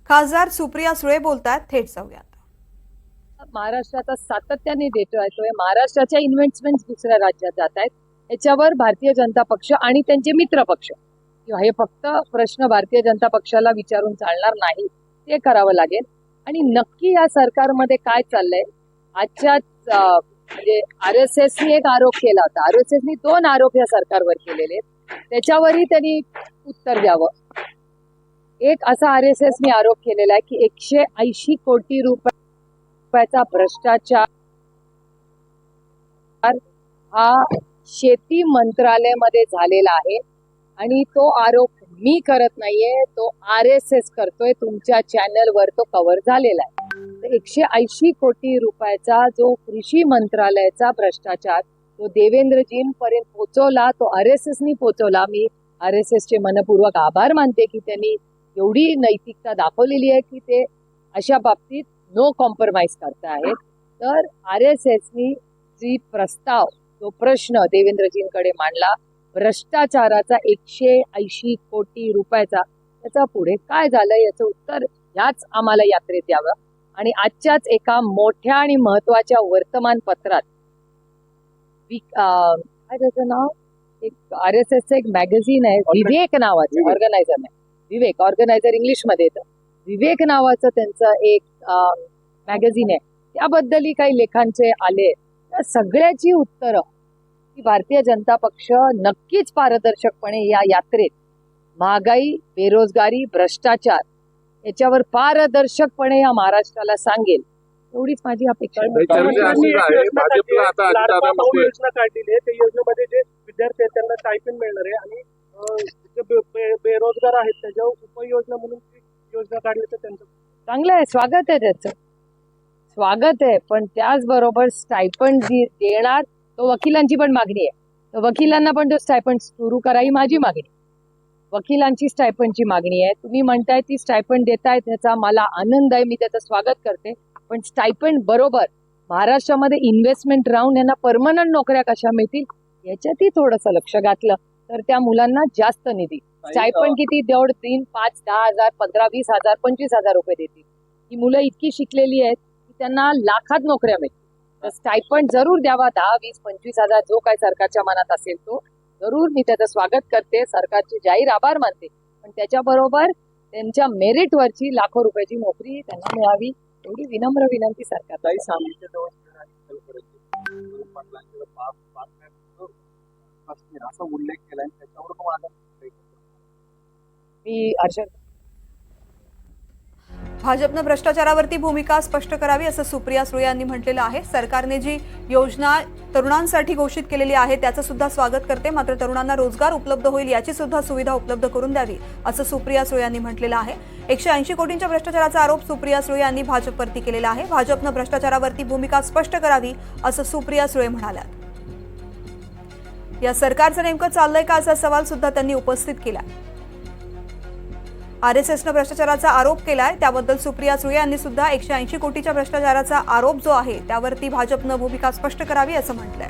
खासदार सुप्रिया सुळे बोलतात, थेट जाऊयात. महाराष्ट्राचा सातत्याने देतोय. महाराष्ट्राच्या इन्व्हेस्टमेंट दुसऱ्या राज्यात जात आहेत. याच्यावर भारतीय जनता पक्ष आणि त्यांचे मित्र पक्ष किंवा हे फक्त प्रश्न भारतीय जनता पक्षाला विचारून चालणार नाही, ते करावं लागेल. आणि नक्की या सरकारमध्ये काय चाललंय, आजच्याच म्हणजे RSSनी एक आरोप केला होता. RSSनी 2 आरोप या सरकारवर केलेले आहेत, त्याच्यावरही त्यांनी उत्तर द्यावं. एक असा RSSनी आरोप केलेला आहे की 180 कोटी रुपयाचा भ्रष्टाचार हा शेती मंत्रालयामध्ये झालेला आहे आणि तो आरोप मी करत नाहीये, तो RSS करतोय. तुमच्या चॅनलवर तो कव्हर झालेला आहे. 180 कोटी रुपयाचा जो कृषी मंत्रालयाचा भ्रष्टाचार तो देवेंद्रजींपर्यंत पोहोचवला, तो RSSनी पोहोचवला. मी RSSचे मनपूर्वक आभार मानते की त्यांनी एवढी नैतिकता दाखवलेली आहे की ते अशा बाबतीत नो कॉम्प्रोमाइज करता आहेत. तर RSSनी जी प्रस्ताव जो प्रश्न देवेंद्रजींकडे मांडला भ्रष्टाचाराचा 180 कोटी रुपयाचा, त्याचा पुढे काय झालं याचं उत्तर ह्याच आम्हाला यात्रेत द्यावं. आणि आजच्याच एका मोठ्या आणि महत्वाच्या वर्तमानपत्रात काय त्याचं नाव, एक RSSचं एक मॅगझिन आहे विवेक नावाचं, ऑर्गनायझर नाही, विवेक ऑर्गनायझर इंग्लिशमध्ये येतं. विवेक नावाचं त्यांचं एक मॅगझिन आहे, त्याबद्दलही काही लेखांचे आले. त्या सगळ्याची उत्तरं की भारतीय जनता पक्ष नक्कीच पारदर्शकपणे या यात्रेत महागाई, बेरोजगारी, भ्रष्टाचार याच्यावर पारदर्शकपणे या महाराष्ट्राला सांगेल, एवढीच माझी अपेक्षा आहे. योजना काढलेली आहे, त्या योजनेमध्ये जे विद्यार्थी आहेत त्यांना स्टायपेंड मिळणार आहे आणि जे बेरोजगार आहेत त्याच्यावर उपयोजना म्हणून योजना काढली, तर त्यांचं चांगलं आहे, स्वागत आहे, त्याचं स्वागत आहे. पण त्याचबरोबर स्टायपंड जी देणार तो वकिलांची पण मागणी आहे, तर वकिलांना पण तो स्टायपंड सुरू करा ही माझी मागणी. वकिलांची स्टायपंडची मागणी आहे. तुम्ही म्हणताय ती स्टायपंड देताय, त्याचा मला आनंद आहे, मी त्याचं स्वागत करते. पण स्टायपंड बरोबर महाराष्ट्रामध्ये इन्व्हेस्टमेंट राहून यांना परमनंट नोकऱ्या कशा मिळतील याच्यातही थोडंसं लक्ष घातलं तर त्या मुलांना जास्त निधी. स्टायपंड किती देऊन 3, 5, 10 हजार, 15, 20 हजार, 25 हजार रुपये देतील. ही मुलं इतकी शिकलेली आहेत की त्यांना लाखात नोकऱ्या मिळतील. तर स्टायपंड जरूर द्यावा, 10, 20, 25 हजार जो काय सरकारच्या मनात असेल तो जरूर, मी त्याचं स्वागत करते, सरकारचे जाहीर आभार मानते. पण त्याच्याबरोबर त्यांच्या मेरिटवरची लाखो रुपयाची नोकरी त्यांना मिळावी एवढी विनम्र विनंती सरकार. असा उल्लेख केला त्याच्यावर मी हर्षद. भाजपनं भ्रष्टाचारावरती भूमिका स्पष्ट करावी असं सुप्रिया सुळे यांनी म्हटलेलं आहे. सरकारने जी योजना तरुणांसाठी घोषित केलेली आहे त्याचं सुद्धा स्वागत करते, मात्र तरुणांना रोजगार उपलब्ध होईल याची सुद्धा सुविधा उपलब्ध करून द्यावी असं सुप्रिया सुळे यांनी म्हटलेलं आहे. 180 कोटींच्या भ्रष्टाचाराचा आरोप सुप्रिया सुळे यांनी भाजपवरती केलेला आहे. भाजपनं भ्रष्टाचारावरती भूमिका स्पष्ट करावी असं सुप्रिया सुळे म्हणाल्या. या सरकारचं नेमकं चाललंय का असा सवाल सुद्धा त्यांनी उपस्थित केला. RSSनं भ्रष्टाचाराचा आरोप केलाय, त्याबद्दल सुप्रिया सुळे यांनी सुद्धा 180 कोटीच्या भ्रष्टाचाराचा आरोप जो आहे त्यावरती भाजपनं भूमिका स्पष्ट करावी असं म्हटलंय.